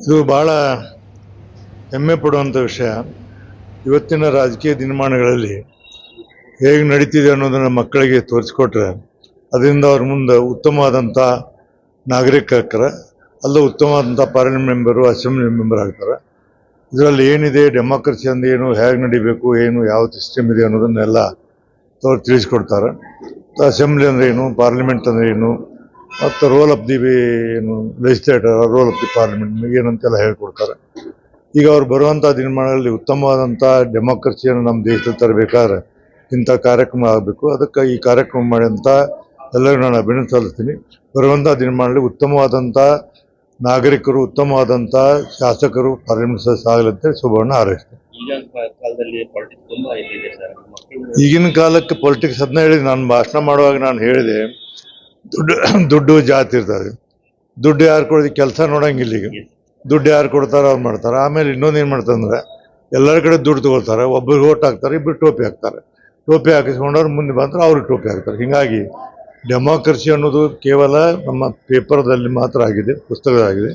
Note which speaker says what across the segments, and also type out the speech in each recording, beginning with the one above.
Speaker 1: ಇದು ಬಹಳ ಹೆಮ್ಮೆ ಪಡುವಂಥ ವಿಷಯ. ಇವತ್ತಿನ ರಾಜಕೀಯ ದಿನಮಾನಗಳಲ್ಲಿ ಹೇಗೆ ನಡೀತಿದೆ ಅನ್ನೋದನ್ನು ಮಕ್ಕಳಿಗೆ ತೋರಿಸ್ಕೊಟ್ರೆ ಅದರಿಂದ ಅವ್ರ ಮುಂದೆ ಉತ್ತಮವಾದಂಥ ನಾಗರಿಕರ ಉತ್ತಮವಾದಂಥ ಪಾರ್ಲಿಮೆಂಟ್ ಮೆಂಬರು, ಅಸೆಂಬ್ಲಿ ಮೆಂಬರ್ ಆಗ್ತಾರೆ. ಇದರಲ್ಲಿ ಏನಿದೆ, ಡೆಮಾಕ್ರಸಿ ಅಂದ್ರೆ ಏನು, ಹೇಗೆ ನಡಿಬೇಕು, ಏನು ಯಾವ ಸಿಸ್ಟಮ್ ಇದೆ ಅನ್ನೋದನ್ನೆಲ್ಲ ಅವ್ರು ತಿಳಿಸ್ಕೊಡ್ತಾರೆ. ಅಸೆಂಬ್ಲಿ ಅಂದ್ರೆ ಏನು, ಪಾರ್ಲಿಮೆಂಟ್ ಅಂದ್ರೆ ಏನು, ಮತ್ತು ರೋಲ್ ಆಫ್ ದಿ ಏನು legislator, role of the parliament ಏನಂತೆಲ್ಲ ಹೇಳ್ಕೊಡ್ತಾರೆ. ಈಗ ಅವ್ರು ಬರುವಂಥ ದಿನಮಾನಗಳಲ್ಲಿ ಉತ್ತಮವಾದಂಥ ಡೆಮಾಕ್ರಸಿಯನ್ನು ನಮ್ಮ ದೇಶದಲ್ಲಿ ತರಬೇಕಾದ್ರೆ ಇಂಥ ಕಾರ್ಯಕ್ರಮ ಆಗಬೇಕು. ಅದಕ್ಕೆ ಈ ಕಾರ್ಯಕ್ರಮ ಮಾಡಿದಂಥ ಎಲ್ಲರೂ ನಾನು ಅಭಿನಂದನೆ ಸಲ್ಲಿಸ್ತೀನಿ. ಬರುವಂಥ ದಿನಮಾನಗಳಲ್ಲಿ ಉತ್ತಮವಾದಂಥ ನಾಗರಿಕರು, ಉತ್ತಮವಾದಂಥ ಶಾಸಕರು ಪಾರ್ಲಿಮೆಂಟ್ ಸದಸ್ಯ ಆಗಲಂತೆ ಶುಭವನ್ನು ಹಾರೈಸ್ತೀನಿ. ಈಗಿನ ಕಾಲಕ್ಕೆ ಪೊಲಿಟಿಕ್ಸ್ ಅದನ್ನ ಹೇಳಿದೆ, ನಾನು ಭಾಷಣ ಮಾಡುವಾಗ ನಾನು ಹೇಳಿದೆ, ದುಡ್ಡು ಜಾತಿ ಇರ್ತದೆ. ದುಡ್ಡು ಯಾರು ಕೊಡೋದು, ಕೆಲಸ ನೋಡಂಗಿಲ್ಲ. ಈಗ ದುಡ್ಡು ಯಾರು ಕೊಡ್ತಾರೋ ಅವ್ರು ಮಾಡ್ತಾರೆ. ಆಮೇಲೆ ಇನ್ನೊಂದು ಏನು ಮಾಡ್ತಂದ್ರೆ ಎಲ್ಲರ ಕಡೆ ದುಡ್ಡು ತಗೊಳ್ತಾರೆ. ಒಬ್ಬರಿಗೆ ಓಟ್ ಹಾಕ್ತಾರೆ, ಇಬ್ಬರು ಟೋಪಿ ಹಾಕ್ತಾರೆ. ಟೋಪಿ ಹಾಕಿಸ್ಕೊಂಡವ್ರು ಮುಂದೆ ಬಂದ್ರೆ ಅವ್ರಿಗೆ ಟೋಪಿ ಹಾಕ್ತಾರೆ. ಹೀಗಾಗಿ ಡೆಮಾಕ್ರಸಿ ಅನ್ನೋದು ಕೇವಲ ನಮ್ಮ ಪೇಪರ್ದಲ್ಲಿ ಮಾತ್ರ ಆಗಿದೆ, ಪುಸ್ತಕದಾಗಿದೆ.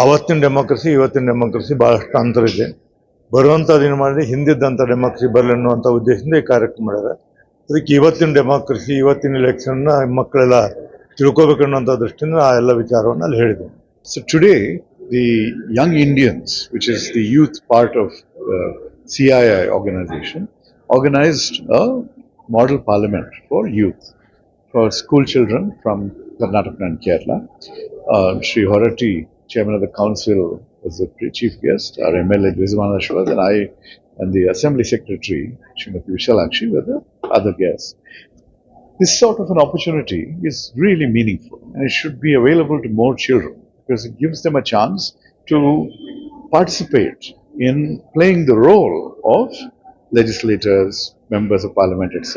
Speaker 1: ಆವತ್ತಿನ ಡೆಮಾಕ್ರಸಿ ಇವತ್ತಿನ ಡೆಮಾಕ್ರಸಿ ಭಾಳಷ್ಟು ಅಂತರ ಇದೆ. ಬರುವಂಥ ದಿನ ಮಾಡಿ ಹಿಂದಿದ್ದಂಥ ಡೆಮಾಕ್ರಸಿ ಬರಲಿ ಅನ್ನುವಂಥ ಉದ್ದೇಶದಿಂದ ಈ ಕಾರ್ಯಕ್ರಮ ಮಾಡಿದ್ದಾರೆ. ಅದಕ್ಕೆ ಇವತ್ತಿನ ಡೆಮಾಕ್ರಸಿ, ಇವತ್ತಿನ ಎಲೆಕ್ಷನ್ನ ಮಕ್ಕಳೆಲ್ಲ ತಿಳ್ಕೊಬೇಕನ್ನುವಂಥ ದೃಷ್ಟಿಯಿಂದ ಆ ಎಲ್ಲ ವಿಚಾರವನ್ನು ಅಲ್ಲಿ ಹೇಳಿದೆ.
Speaker 2: So today, the Young Indians, which is the youth part of CII organization, organized a model parliament for youth, for school children from Karnataka and Kerala. Sri Horati, chairman of the council, was the chief guest. Our MLA Rizwana Ashwad and I and the assembly secretary, Srimati Vishalakshi, were the other guests. This sort of an opportunity is really meaningful and it should be available to more children, because it gives them a chance to participate in playing the role of legislators, members of parliament, etc.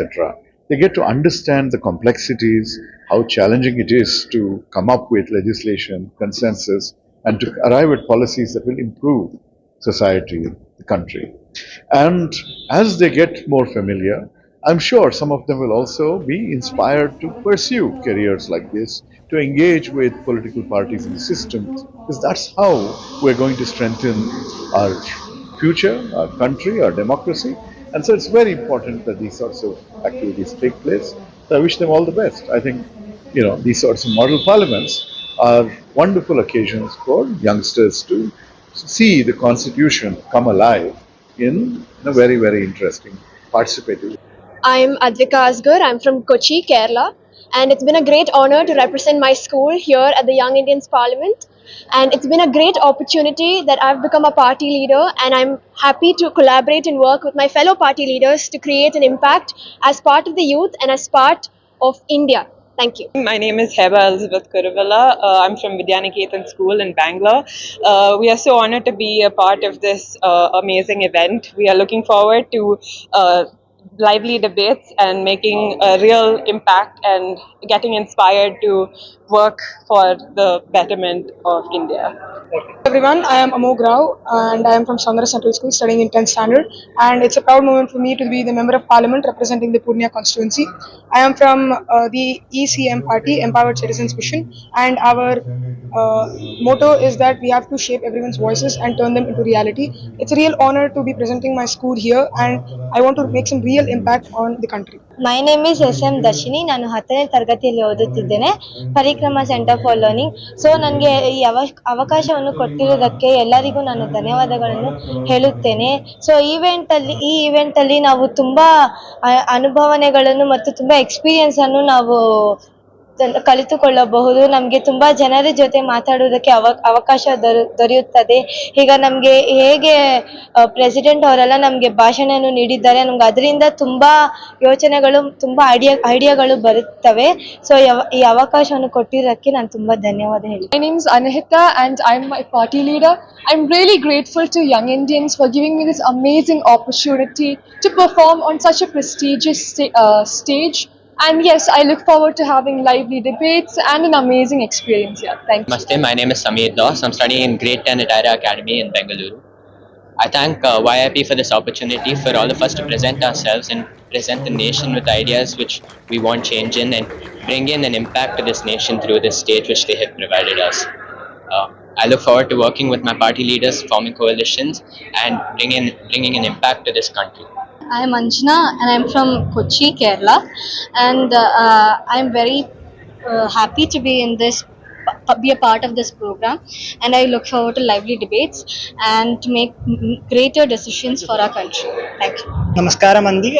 Speaker 2: They get to understand the complexities, how challenging it is to come up with legislation, consensus, and to arrive at policies that will improve society, the country. And as they get more familiar, I'm sure some of them will also be inspired to pursue careers like this, to engage with political parties in the system, because that's how we're going to strengthen our future, our country, our democracy. And so it's very important that these sorts of activities take place. So I wish them all the best. I think, these sorts of model parliaments are wonderful occasions for youngsters to see the constitution come alive in a very, very interesting, participative.
Speaker 3: I'm Advika Asgar. I'm from Kochi, Kerala. And it's been a great honor to represent my school here at the Young Indians Parliament. And it's been a great opportunity that I've become a party leader, and I'm happy to collaborate and work with my fellow party leaders to create an impact as part of the youth and as part of India. Thank you.
Speaker 4: My name is Heba Elizabeth Kuruvalla. I'm from Vidyaniketan School in Bangalore. We are so honored to be a part of this amazing event. We are looking forward to lively debates and making a real impact and getting inspired to work for the betterment of India.
Speaker 5: Everyone, I am Amog Rao and I am from Sandra Central School studying in 10th standard, and it's a proud moment for me to be the member of parliament representing the Purnia constituency. I am from the ECM party, Empowered Citizens Mission, and our motto is that we have to shape everyone's voices and turn them into reality. It's a real honor to be presenting my school here, and I want to make some real impact on the country.
Speaker 6: My name is SM Dashini. ನಾನು 10ನೇ ತರಗತಿಯಲ್ಲಿ ಓದುತ್ತಿದ್ದೇನೆ, ಪರಿಕ್ರಮ centre for learning. So ನನಗೆ ಈ ಅವಕಾಶವನ್ನು ಕೊಟ್ಟಿರುವುದಕ್ಕೆ ಎಲ್ಲರಿಗೂ ನಾನು ಧನ್ಯವಾದಗಳನ್ನು ಹೇಳುತ್ತೇನೆ. ಸೊ ಈ ಇವೆಂಟ್ ಅಲ್ಲಿ ನಾವು ತುಂಬಾ ಅನುಭವನೆಗಳನ್ನು ಮತ್ತು ತುಂಬಾ ಎಕ್ಸ್ಪೀರಿಯನ್ಸ್ ಅನ್ನು ನಾವು ಕಲಿತುಕೊಳ್ಳಬಹುದು. ನಮಗೆ ತುಂಬಾ ಜನರ ಜೊತೆ ಮಾತಾಡುವುದಕ್ಕೆ ಅವಕಾಶ ದೊರೆಯುತ್ತದೆ. ಈಗ ನಮಗೆ ಹೇಗೆ ಪ್ರೆಸಿಡೆಂಟ್ ಅವರೆಲ್ಲ ನಮಗೆ ಭಾಷಣವನ್ನು ನೀಡಿದ್ದಾರೆ, ನಮ್ಗೆ ಅದರಿಂದ ತುಂಬಾ ಯೋಚನೆಗಳು, ತುಂಬಾ ಐಡಿಯಾಗಳು ಬರುತ್ತವೆ. ಸೊ ಈ ಅವಕಾಶವನ್ನು ಕೊಟ್ಟಿದ್ದಕ್ಕೆ ನಾನು ತುಂಬಾ ಧನ್ಯವಾದ ಹೇಳಿ.
Speaker 7: My name is Anahita and I'm my party leader. I'm really grateful to Young Indians for giving me this amazing opportunity to perform on such a prestigious stage. And yes, I look forward to having lively debates and an amazing experience here. Thank you.
Speaker 8: Namaste, my name is Sameer Das. I'm studying in Grade 10 at Ira Academy in Bengaluru. I thank YIP for this opportunity for all of us to present ourselves and present the nation with ideas which we want change in, and bring in an impact to this nation through this stage which they have provided us. I look forward to working with my party leaders, forming coalitions, and bringing an impact to this country.
Speaker 6: I am Anjana and I am from Kochi, Kerala, and I am very happy to be in this, be a part of this program, and I look forward to lively debates and to make greater decisions for our country. Thank you.
Speaker 9: Namaskaram Andi.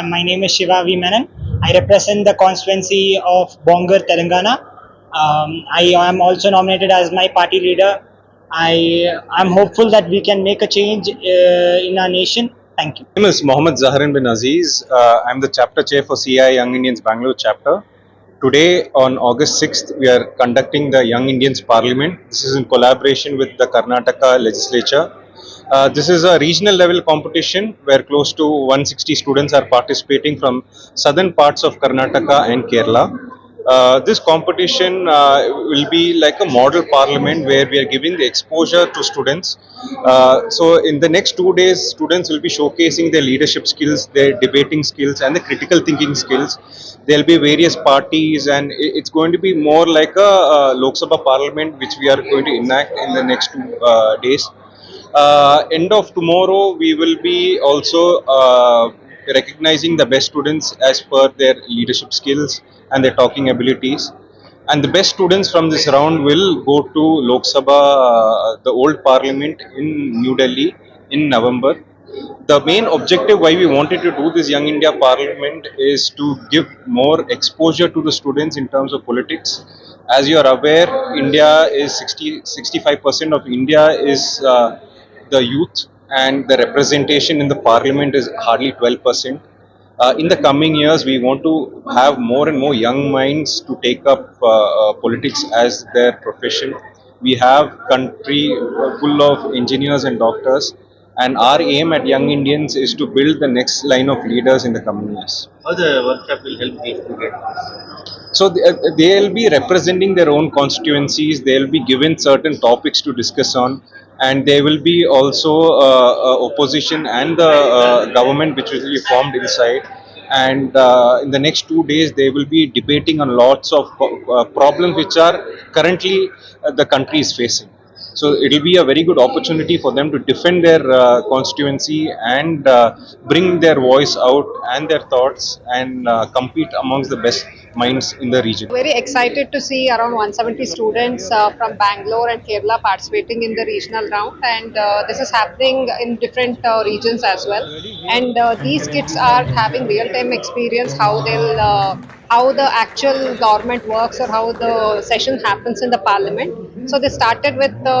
Speaker 9: My name is Shiva V. Menon. I represent the constituency of Bongar, Telangana. I am also nominated as my party leader. I am hopeful that we can make a change in our nation. Thank you.
Speaker 10: My name is Mohammed Zaharin bin Aziz. I'm the chapter chair for CI Young Indians Bangalore chapter. Today, on August 6th, we are conducting the Young Indians Parliament. This is in collaboration with the Karnataka legislature. This is a regional level competition where close to 160 students are participating from southern parts of Karnataka and Kerala. This competition will be like a model parliament where we are giving the exposure to students. So in the next 2 days, students will be showcasing their leadership skills, their debating skills, and the critical thinking skills. There will be various parties, and it's going to be more like a Lok Sabha parliament, which we are going to enact in the next 2 days. End of tomorrow, we will be also recognizing the best students as per their leadership skills and their talking abilities. And the best students from this round will go to Lok Sabha, the old parliament in New Delhi in November. The main objective why we wanted to do this Young India Parliament is to give more exposure to the students in terms of politics. As you are aware, India is 65% of India is the youth, and the representation in the parliament is hardly 12%. In the coming years, we want to have more and more young minds to take up politics as their profession. We have country full of engineers and doctors, and our aim at Young Indians is to build the next line of leaders in the coming years.
Speaker 11: How the workshop will help these students?
Speaker 10: So they will be representing their own constituencies. They will be given certain topics to discuss on, and there will be also opposition and the government which will be formed inside. And in the next 2 days, they will be debating on lots of problems which are currently the country is facing. So it will be a very good opportunity for them to defend their constituency and bring their voice out and their thoughts and compete amongst the best minds in the region.
Speaker 12: Very excited to see around 170 students from Bangalore and Kerala participating in the regional round, and this is happening in different regions as well. And these kids are having real-time experience how the actual government works or how the session happens in the parliament. So they started with the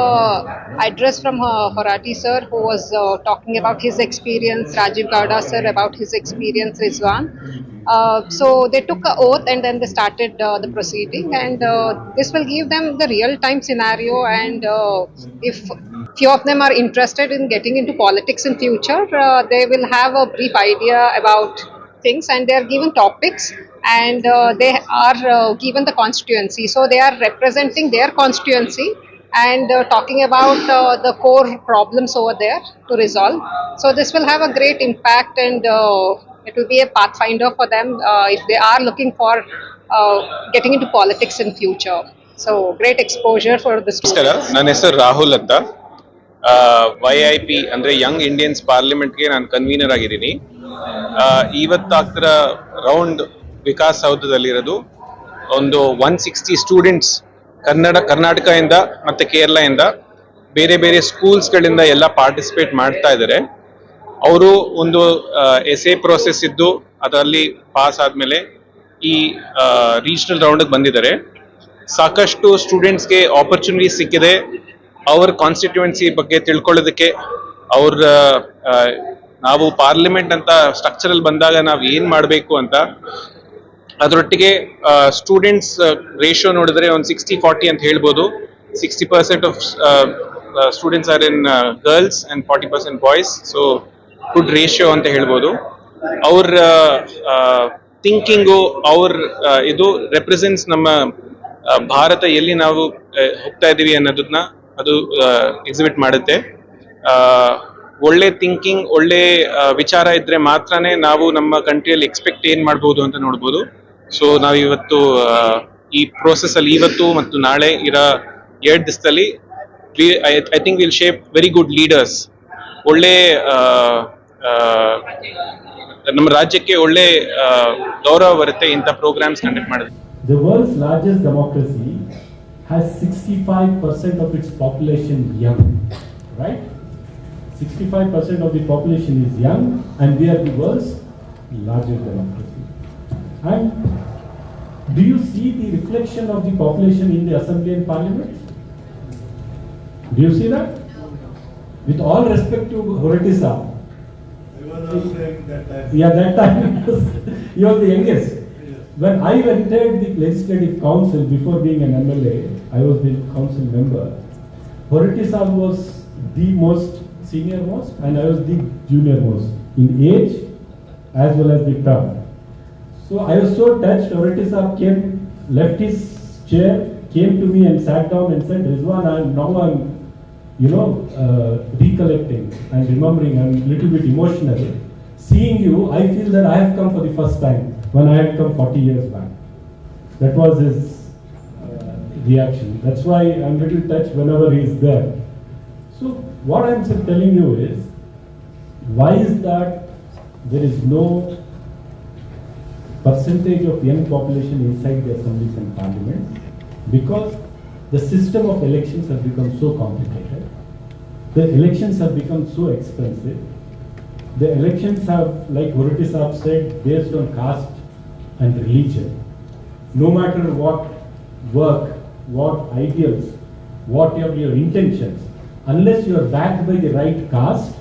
Speaker 12: address from Horati sir, who was talking about his experience, Rajiv Gowda sir about his experience, Rizwan. So they took an oath and then they started the proceeding, and this will give them the real-time scenario, and if few of them are interested in getting into politics in future, they will have a brief idea about things, and they are given topics, and they are given the constituency, so they are representing their constituency and talking about the core problems over there to resolve. So this will have a great impact, and it will be a pathfinder for them if they are looking for getting into politics in future. So great exposure for the
Speaker 10: ನಮಸ್ಕಾರ,
Speaker 12: students.
Speaker 10: ನನ್ನ ಹೆಸರು ರಾಹುಲ್ ಅಂತ. YIP ಅಂದ್ರೆ Young Indians ಪಾರ್ಲಿಮೆಂಟ್ಗೆ ನಾನು convener ಆಗಿದ್ದೀನಿ. ಇವತ್ತಾಗ್ತಿರ round Vikas ಸೌಧದಲ್ಲಿರೋದು ಒಂದು 160 students ಕರ್ನಾಟಕದಿಂದ ಮತ್ತೆ ಕೇರಳದಿಂದ ಬೇರೆ ಬೇರೆ ಸ್ಕೂಲ್ಸ್ಗಳಿಂದ ಎಲ್ಲ ಪಾರ್ಟಿಸಿಪೇಟ್ ಮಾಡ್ತಾ ಇದ್ದಾರೆ. ಅವರು ಒಂದು ಎಸ್ಎ ಪ್ರೋಸೆಸ್ ಇದ್ದು ಅದರಲ್ಲಿ ಪಾಸ್ ಆದಮೇಲೆ ಈ ರೀಜನಲ್ ರೌಂಡ್ಗೆ ಬಂದಿದ್ದಾರೆ. ಸಾಕಷ್ಟು ಸ್ಟೂಡೆಂಟ್ಸ್ಗೆ ಆಪರ್ಚುನಿಟಿ ಸಿಕ್ಕಿದೆ ಅವ್ರ ಕಾನ್ಸ್ಟಿಟ್ಯೂನ್ಸಿ ಬಗ್ಗೆ ತಿಳ್ಕೊಳ್ಳೋದಕ್ಕೆ. ನಾವು ಪಾರ್ಲಿಮೆಂಟ್ ಅಂತ ಸ್ಟ್ರಕ್ಚರಲ್ಲಿ ಬಂದಾಗ ನಾವು ಏನು ಮಾಡಬೇಕು ಅಂತ, ಅದರೊಟ್ಟಿಗೆ ಸ್ಟೂಡೆಂಟ್ಸ್ ರೇಷಿಯೋ ನೋಡಿದ್ರೆ ಒಂದು 60-40 ಅಂತ ಹೇಳ್ಬೋದು. 60% of students R in girls and 40% boys. So good ratio ಅಂತ ಹೇಳ್ಬೋದು. ಅವ್ರ ಥಿಂಕಿಂಗು, ಅವ್ರ ಇದು ರೆಪ್ರೆಸೆಂಟ್ಸ್ ನಮ್ಮ ಭಾರತ ಎಲ್ಲಿ ನಾವು ಹೋಗ್ತಾ ಇದ್ದೀವಿ ಅನ್ನೋದನ್ನ ಅದು ಎಕ್ಸಿಬಿಟ್ ಮಾಡುತ್ತೆ. ಒಳ್ಳೆ ಥಿಂಕಿಂಗ್, ಒಳ್ಳೆ ವಿಚಾರ ಇದ್ರೆ ಮಾತ್ರನೇ ನಾವು ನಮ್ಮ ಕಂಟ್ರಿಯಲ್ಲಿ ಎಕ್ಸ್ಪೆಕ್ಟ್ ಏನ್ ಮಾಡ್ಬೋದು ಅಂತ ನೋಡ್ಬೋದು. ಸೊ ನಾವು ಇವತ್ತು ಈ ಪ್ರೋಸೆಸ್ ಅಲ್ಲಿ ಇವತ್ತು ಮತ್ತು ನಾಳೆ ಇರೋ 2 ದಿವಸದಲ್ಲಿ I think we'll shape very good leaders. ಒಳ್ಳೆ ನಮ್ಮ ರಾಜ್ಯಕ್ಕೆ ಒಳ್ಳೆ ಗೌರವ ಬರುತ್ತೆ ಇಂಥ ಪ್ರೋಗ್ರಾಮ್ಸ್ ಕಂಡಕ್ಟ್ ಮಾಡಿದ್ರೆ.
Speaker 13: The world's largest democracy has 65% of its population young, right? 65% of the population is young, and we are the world's largest democracy. And do you see the reflection of the population in the assembly and parliament? Do you see that? With all respect to Horatisa, that time he was the youngest. When I entered the legislative council before being an MLA, I was the council member. Horatisa was the most senior most, and I was the junior most in age as well as the term. So I was so touched. Horatisa left his chair, came to me and sat down and said, "Rizwan, I'm recollecting and remembering. I'm a little bit emotional. Seeing you, I feel that I have come for the first time when I had come 40 years back." That was his reaction. That's why I'm a little touched whenever he is there. So what I'm telling you is, why is that there is no percentage of young population inside the assemblies and parliament? Because the system of elections has become so complicated. The elections have become so expensive. The elections have, like Horatisa said, based on caste and religion. No matter what work, what ideals, what are your intentions, unless you are backed by the right caste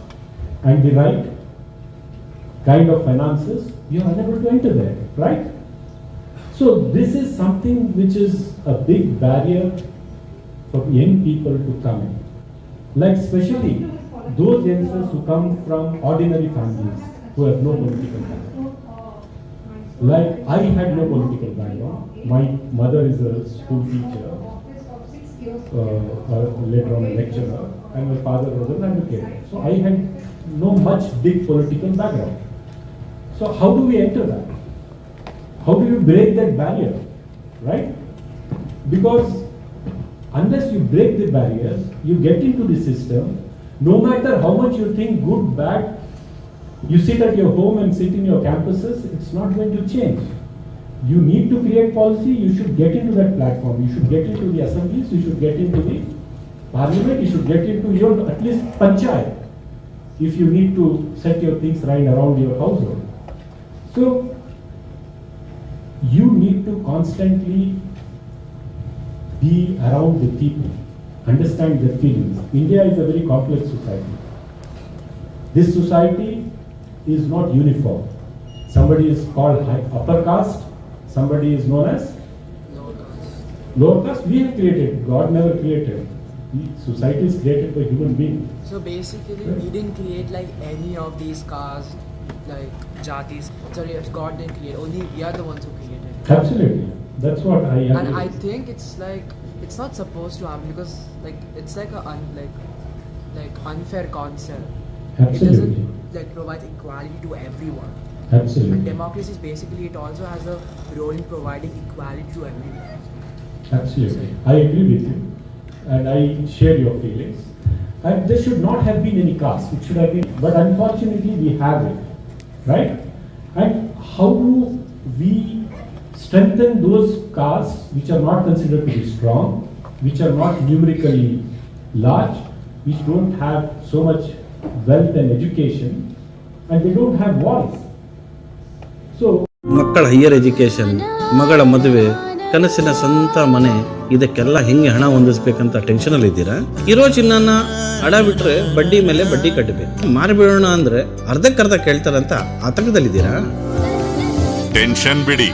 Speaker 13: and the right kind of finances, you are unable to enter there, right? So this is something which is a big barrier for young people to come in. Like especially those youngsters who come from ordinary families who have no political background. Like I had no political background. My mother is a school teacher, later on a lecturer, and my father was an advocate. So I had no much big political background. So how do we enter that? How do you break that barrier, right? Because unless you break the barriers, you get into the system, no matter how much you think good, bad, you sit at your home and sit in your campuses, it's not going to change. You need to create policy, you should get into that platform, you should get into the assemblies, you should get into the parliament, you should get into your at least panchayat, if you need to set your things right around your household. So, you need to constantly be around the people, understand their feelings. India is a very complex society. This society is not uniform. Somebody is called upper caste, somebody is known as lower caste. We have created, God never created. Society is created by human beings.
Speaker 14: So basically, right? We didn't create like any of these castes, like jatis. Sorry, God didn't create. Only we are the ones who created.
Speaker 13: Absolutely. That's what I agree.
Speaker 14: And I think it's like, it's not supposed to happen because like it's like a unfair concept.
Speaker 13: Absolutely.
Speaker 14: It doesn't like provide equality to everyone.
Speaker 13: Absolutely.
Speaker 14: And democracy is basically, it also has a role in providing equality to everyone.
Speaker 13: Absolutely. I agree with you and I share your feelings. And there should not have been any caste. It should have been, but unfortunately we have it, right? And how do we strengthen those castes which are not considered to be strong, which are not numerically large, which don't have so much wealth and education, and they don't have voice? So,
Speaker 15: ಮಕ್ಕಳ higher education, ಮಗಳ ಮದುವೆ, ಕನಸಿನ ಸ್ವಂತ ಮನೆ, ಇದಕ್ಕೆಲ್ಲ ಹೆಂಗೆ ಹಣ ಹೊಂದಿಸ್ಬೇಕಂತ ಟೆನ್ಷನಲ್ಲಿ ಇದ್ದೀರಾ? ಇರೋ ಚಿನ್ನನ ಅಡ ಬಿಟ್ರೆ ಬಡ್ಡಿ ಮೇಲೆ ಬಡ್ಡಿ ಕಟ್ಟಬೇಕು. ಮಾರಿಬಿಡೋಣ ಅಂದ್ರೆ ಅರ್ಧಕ್ಕರ್ಧ ಕೇಳ್ತಾರಂತ ಆತಂಕದಲ್ಲಿದ್ದೀರಾ?
Speaker 16: ಟೆನ್ಷನ್ ಬಿಡಿ,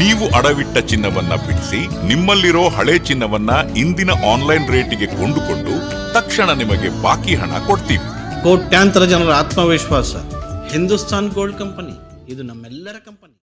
Speaker 16: ನೀವು ಅಡವಿಟ್ಟ ಚಿನ್ನವನ್ನ ಬಿಡಿಸಿ ನಿಮ್ಮಲ್ಲಿರೋ ಹಳೆ ಚಿನ್ನವನ್ನ ಇಂದಿನ ಆನ್ಲೈನ್ ರೇಟಿಗೆ ಕೊಂಡುಕೊಂಡು ತಕ್ಷಣ ನಿಮಗೆ ಬಾಕಿ ಹಣ ಕೊಡ್ತೀವಿ.
Speaker 15: ಕೋಟ್ಯಾಂತರ ಜನರ ಆತ್ಮವಿಶ್ವಾಸ ಹಿಂದೂಸ್ತಾನ್ ಗೋಲ್ಡ್ ಕಂಪನಿ, ಇದು ನಮ್ಮೆಲ್ಲರ ಕಂಪನಿ.